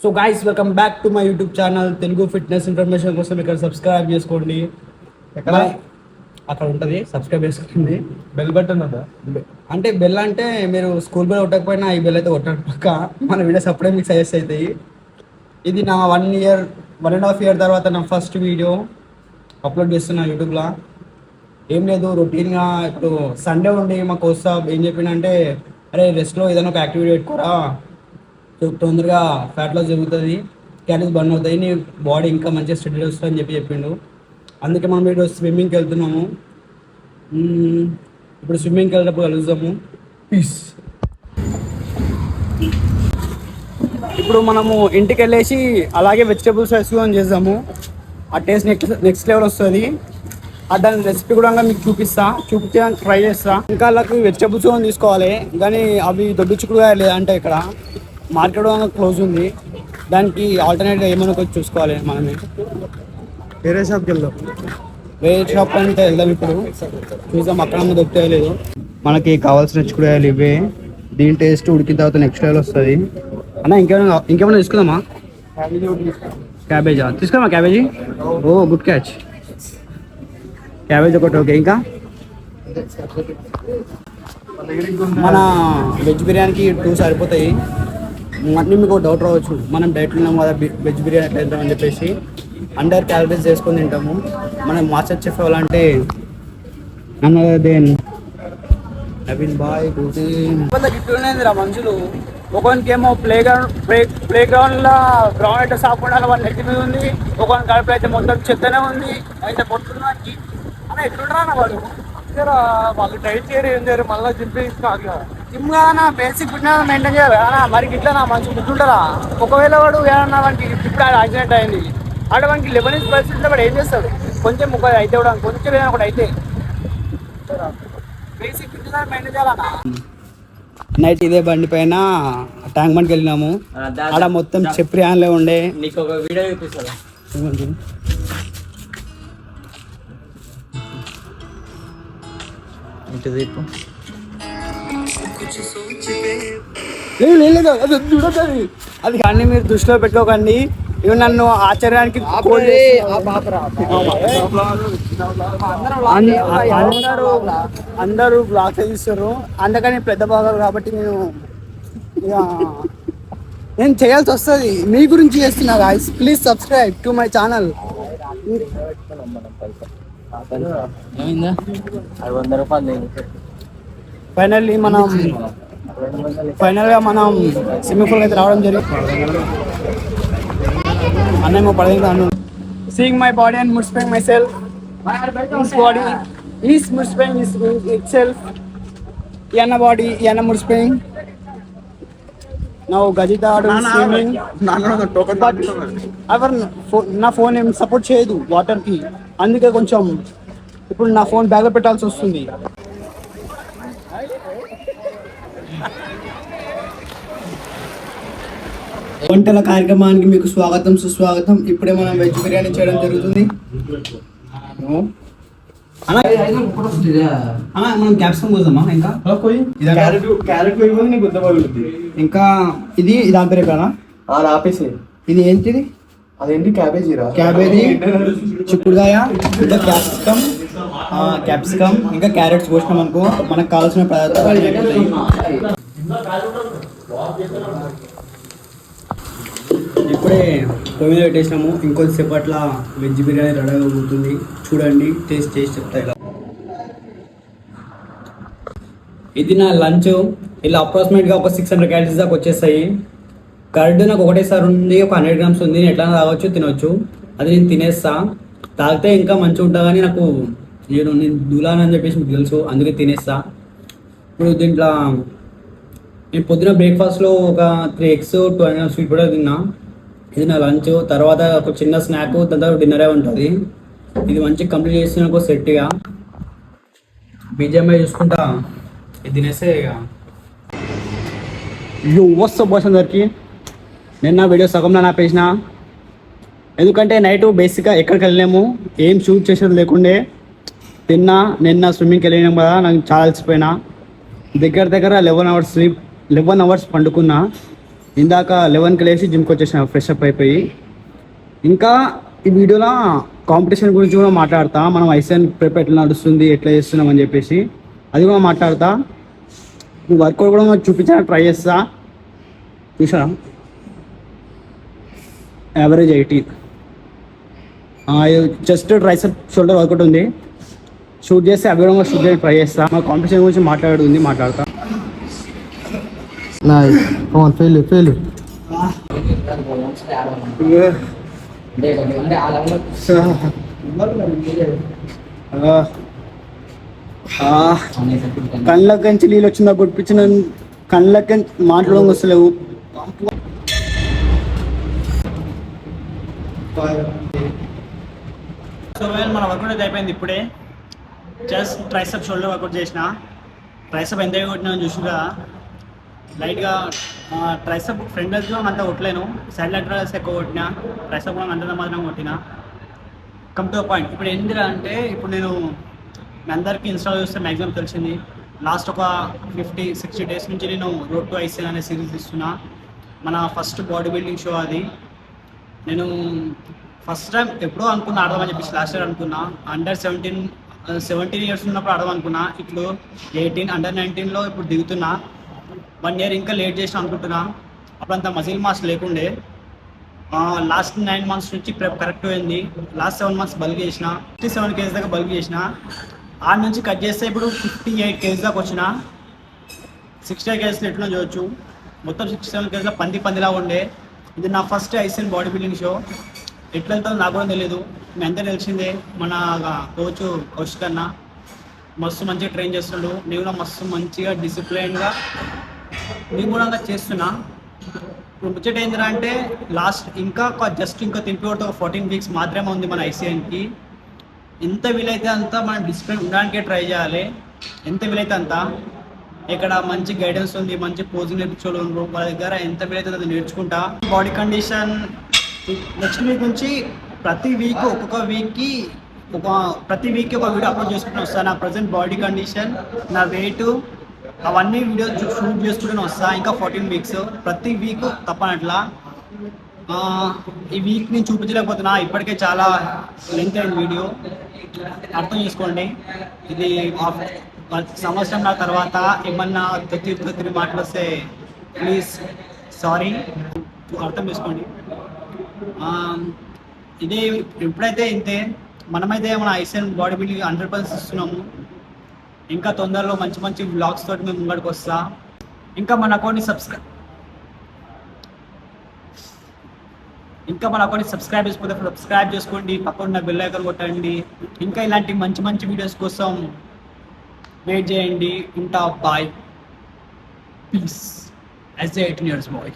So guys welcome back to my YouTube channel Telugu fitness information కోసం ఇక్కడ subscribe చేసుకోండి. ఎక్కడ అక్కడ ఉంటుంది, సబ్స్క్రైబ్ చేసుకోండి. బెల్ బటన్ ఉందా? అంటే బెల్ అంటే మీరు స్కూల్ బెల్ కొట్టకపోయినా ఈ బెల్ అయితే కొట్టండి పక్క. మన వీడియోస్ అప్పుడే మీకు సజెస్ట్ అవుతాయి. ఇది నా 1.5 year తర్వాత నా ఫస్ట్ వీడియో అప్లోడ్ చేస్తున్నా యూట్యూబ్లో. ఏం లేదు, రొటీన్గా ఇప్పుడు సండే ఉండి మా కోచ్ సాబ్ ఏం చెప్పిండంటే, అరే రెస్ట్లో ఏదైనా ఒక యాక్టివిటీ పెట్టుకోరా, తొందరగా ఫ్యాట్ లాస్ జరుగుతుంది, క్యాలరీస్ బర్న్ అవుతాయి, నీ బాడీ ఇంకా మంచిగా స్టడీ వస్తుంది అని చెప్పిండు. అందుకే మనం ఈరోజు స్విమ్మింగ్కి వెళ్తున్నాము. ఇప్పుడు స్విమ్మింగ్కి వెళ్ళేటప్పుడు కలుద్దాము. పీస్. ఇప్పుడు మనము ఇంటికి వెళ్ళేసి అలాగే వెజిటేబుల్స్ వేసుకొని చేద్దాము. ఆ టేస్ట్ నెక్స్ట్ లెవెల్ వస్తుంది. దాని రెసిపీ కూడా మీకు చూపించడానికి ట్రై చేస్తా. ఇంకా వాళ్ళకి వెజిటేబుల్స్ కూడా తీసుకోవాలి, కానీ అవి దొడ్డు చిక్కుడుగా లేదంటే ఇక్కడ మార్కెట్ క్లోజ్ ఉంది. దానికి ఆల్టర్నేట్గా ఏమైనా కొంచెం చూసుకోవాలి. మనమే వేరే షాప్కి వెళ్దాం. వేరే షాప్ అంటే వెళ్దాం. ఇప్పుడు చూద్దాం అక్కడ దొరుకుతాయో లేదు. మనకి కావాల్సిన చిక్కుడుకాయలు ఇవే. దీని టేస్ట్ ఉడికిన తర్వాత నెక్స్ట్ లెవెల్ వస్తుంది. అన్న ఇంకేమైనా తీసుకుందామా? క్యాబేజా తీసుకుందామా? క్యాబేజీ, ఓ గుడ్ క్యాచ్. క్యాబేజ్ ఒకటి ఓకే. ఇంకా మన వెజ్ బిర్యానీకి 2 సరిపోతాయి. మళ్ళీ మీకు డౌట్ రావచ్చు, మనం డైట్లో ఉన్నాం కదా, వెజ్ బిర్యానీ ఎట్లా తింటామని చెప్పేసి. అండర్ క్యాలరీస్ చేసుకొని తింటాము. మనం మాస్టర్ చెఫ్ అవ్వాలంటే అన్నదేన్ నవీన్ బాయ్ గిట్లునేది రా మనుషులు. ఒకరికేమో ప్లే గ్రౌండ్లో గ్రౌండ్ అయితే సాకుండా వాళ్ళ నెత్తి మీద ఉంది, ఒకరికి కడుపు అయితే మొత్తం చెత్తనే ఉంది. అయితే పొట్టున్నానికి అన్న ఎట్లుంటారా అన్న వాడు. వాళ్ళు డైట్ చేయరు, ఏం చేయరు, మళ్ళీ జిమ్ కాదన్నా, బేసిక్ ఫిట్నెస్ మెయింటైన్ చేయాలి కదా. మరి ఇట్లా నా మంచి గుర్తుంటారా? ఒకవేళ వాడు ఏమన్నా వానికి ఇప్పుడు యాక్సిడెంట్ అయింది, ఆడ వానికి 11 inch పరిస్థితిలో వాడు ఏం చేస్తాడు? కొంచెం ఒక అయితే కూడా కొంచెం ఏదైనా ఒకటి అయితే బేసిక్ ఫిట్నెస్ మెయింటైన్ చేయాలన్నా. నైట్ ఇదే బండి పైన ట్యాంక్ బండ్కి వెళ్ళినాము. ఆడ మొత్తం చెప్రియాన్లే ఉండే. నీకు ఒక వీడియో చూపిస్తాను. అది కానీ మీరు దృష్టిలో పెట్టుకోకండి. ఇవి నన్ను ఆశ్చర్యానికి అందరూ బ్లాగ్స్ తీస్తారు, అందుకని పెద్ద భాగాలు కాబట్టి నేను చేయాల్సి వస్తుంది. మీ గురించి చేస్తున్నా guys, please subscribe to my channel. ఫైనల్గా మనం స్విమ్మింగ్ పూల్ అయితే రావడం జరిగింది. అన్నేమో పడేది. సీయింగ్ మై బాడీ అండ్ ముడ్స్ప్రింగ్ myself. His body is ముడ్స్ప్రింగ్ ఇట్ సెల్ఫ్. ఎన్న బాడీ ఎన్న ముడ్స్ప్రింగ్. నౌ గజిత స్విమ్మింగ్. నా ఫోన్ ఏం సపోర్ట్ చేయదు వాటర్కి, అందుకే కొంచెం ఇప్పుడు నా ఫోన్ బ్యాగ్లో పెట్టాల్సి వస్తుంది. వంటల కార్యక్రమానికి మీకు స్వాగతం సుస్వాగతం. ఇప్పుడే మనం వెజ్ బిర్యానీ చేయడం జరుగుతుంది. మనం క్యాప్సికమ్ పోదామా? ఇంకా ఇది దాని పేరు కదా ఆపేసి. ఇది ఏంటిది? అదేంటి? క్యాబేజీ, చిక్కుడుకాయ, ఇంకా క్యాప్సికమ్ ఇంకా క్యారెట్స్ పోసినాం అనుకో, మనకు కావాల్సిన పదార్థాలు అయిపోతాయి. ఇప్పుడే పొయ్యి మీద పెట్టేసినాము. ఇంకొద్దిసేపు అట్లా వెజ్ బిర్యానీ రెడీ అవుతుంది. చూడండి, టేస్ట్ చేసి చెప్తా. ఇలా ఇది నా లంచ్. ఇలా అప్రాక్సిమేట్గా ఒక 600 calories దాకా వచ్చేస్తాయి. కర్డ్ నాకు ఒకటేసారి ఉంది, ఒక 100 grams ఉంది. నేను ఎట్లా తాగొచ్చు, తినొచ్చు. అది నేను తినేస్తా. తాగితే ఇంకా మంచిగా ఉంటుంది, కానీ నాకు నేను దూలానని చెప్పేసి మీకు తెలుసు, అందుకే తినేస్తా. ఇప్పుడు దీంట్లో నేను పొద్దున బ్రేక్ఫాస్ట్లో ఒక 3 eggs 2 స్వీట్ కూడా తిన్నా. ఇది నా లంచ్. తర్వాత ఒక చిన్న స్నాక్, దాని తర్వాత డిన్నరే ఉంటుంది. ఇది మంచిగా కంప్లీట్ చేసిన ఒక సెట్గా బీజేఎంఐ చూసుకుంటా ఇది తినేస్తే ఇక వస్తా బాస్ అందరికి. నిన్న వీడియో సగంలో నాపేసిన, ఎందుకంటే నైట్ బేసిక్గా ఎక్కడికి వెళ్ళలేము, ఏం షూట్ చేసేది లేకుండే. నిన్న స్విమ్మింగ్కి వెళ్ళినాం కదా, నాకు చాలా అలసిపోయినా. దగ్గర 11 hours స్లీప్, 11 hours పండుకున్నా. ఇందాక 11కి లేచి జిమ్కి వచ్చేసిన ఫ్రెష్ అప్ అయిపోయి. ఇంకా ఈ వీడియోలో కాంపిటీషన్ గురించి కూడా మాట్లాడతా. మనం ఐసీఎన్ ప్రిప్ ఎట్లా నడుస్తుంది, ఎట్లా చేస్తున్నాం అని చెప్పేసి అది కూడా మాట్లాడతా. వర్కౌట్ కూడా చూపించడానికి ట్రై చేస్తా. చూసారా, average 80. Just tricep shoulder workout ఉంది, షూట్ చేస్తే అవి కూడా షూట్ చేయడానికి ట్రై చేస్తా. మా కాంపిటీషన్ గురించి మాట్లాడుతా. Nice. Come on, fail it. కళ్ళకంచి నీళ్ళు వచ్చిందా కొట్టించిన కళ్ళకి మాట్లాడడం వస్తలేవు. సో మన వర్కౌట్ అయితే అయిపోయింది. ఇప్పుడే జస్ట్ ట్రైసెప్ షోల్డర్ వర్కౌట్ చేసిన. ట్రైసెప్ ఎంత కొట్టినా చూసి కదా, లైట్గా ట్రైసెప్ ఫ్రంట్ అంతా కొట్టలేను, సైడ్ లాటరల్స్ ఎక్కువ కొట్టినా, ట్రైసెప్ కూడా అంత మాత్రం కొట్టినా. Come to point. ఇప్పుడు ఏంటిరా అంటే, ఇప్పుడు నేను మీ అందరికీ ఇన్స్టాల్ చూస్తే మ్యాక్సిమం తెలిసింది, లాస్ట్ ఒక 50-60 డేస్ నుంచి నేను రోడ్ టు ఐసీఎన్ అనే సిరీస్ ఇస్తున్నా. మన ఫస్ట్ బాడీ బిల్డింగ్ షో అది. నేను ఫస్ట్ టైం ఎప్పుడో అనుకున్నా ఆడదామని చెప్పేసి, లాస్ట్ ఇయర్ అనుకున్నా. అండర్ 17 ఇయర్స్ ఉన్నప్పుడు ఆడదాం అనుకున్నా. ఇప్పుడు 18 అండర్ 19లో ఇప్పుడు దిగుతున్నా. 1 ఇయర్ ఇంకా లేట్ చేసిన అనుకుంటున్నా. అప్పుడంతా మజిల్ మాస్ లేకుండే. లాస్ట్ 9 మంత్స్ నుంచి ప్రెప్ కరెక్ట్ అయింది. లాస్ట్ 7 మంత్స్ బల్క్ చేసిన, 57 kgs దాకా బల్క్ చేసిన. ఆడ నుంచి కట్ చేస్తే ఇప్పుడు 58 kgs దాకా వచ్చిన. 60 kgs ఎట్లా చూడొచ్చు. మొత్తం 67 kgs పందిలా ఉండే. ఇది నా first ICN body building show. ఎట్లా వెళ్తుందో నాకు కూడా తెలియదు. మీ అంతా తెలిసిందే, మన కోచ్ కౌశిక్ అన్న మస్తు మంచిగా ట్రైన్ చేస్తున్నాడు. నేను కూడా మస్తు మంచిగా డిసిప్లైన్గా నిగూఢంగా చేస్తున్నా. ఇప్పుడు ముచ్చట ఏందిరా అంటే, లాస్ట్ ఇంకా తింపి కొడితే ఒక 14 వీక్స్ మాత్రమే ఉంది మన ఐసీఎన్కి. ఎంత వీలైతే అంత మనం డిసిప్లిన్ ఉండడానికే ట్రై చేయాలి. ఎంత వీలైతే అంత. ఇక్కడ మంచి గైడెన్స్ ఉంది, మంచి పోజింగ్ నేర్పించోళ్ళు ఉన్నారు వాళ్ళ దగ్గర. ఎంత వీలైతే అది నేర్చుకుంటా. బాడీ కండిషన్ నెక్స్ట్ వీక్ నుంచి ప్రతి వీక్ ఒక్కొక్క వీక్కి ప్రతి వీక్కి ఒక వీడియో అప్లోడ్ చేసుకుంటూ వస్తాను. నా ప్రజెంట్ బాడీ కండిషన్, నా వెయిట్, అవన్నీ వీడియోస్ షూట్ చేసుకుంటూనే వస్తా. ఇంకా 14 వీక్స్ ప్రతి వీక్ తప్పనట్లా. ఈ వీక్ నేను చూపించలేకపోతున్నా, ఇప్పటికే చాలా లెంత్ అయిన వీడియో, అర్థం చేసుకోండి. ఇది సంవత్సరం నా తర్వాత ఏమన్నా తొత్తిరి మాటలు వస్తే ప్లీజ్ సారీ, అర్థం చేసుకోండి. ఇదే ఎప్పుడైతే ఇంతే. మనమైతే మన ఐసీఎన్ బాడీ బిల్డింగ్ 100% ఇస్తున్నాము. ఇంకా తొందరలో మంచి మంచి వ్లాగ్స్ తోటి మేము ముంగడికి వస్తా. ఇంకా మన అకౌంట్ని సబ్స్క్రైబ్ చేసుకోండి, సబ్స్క్రైబ్ చేసుకోండి, పక్కన బెల్ ఐకాన్ కొట్టండి. ఇంకా ఇలాంటి మంచి మంచి వీడియోస్ కోసం వెయిట్ చేయండి. ఉంటా, bye, peace. As 18 years boy.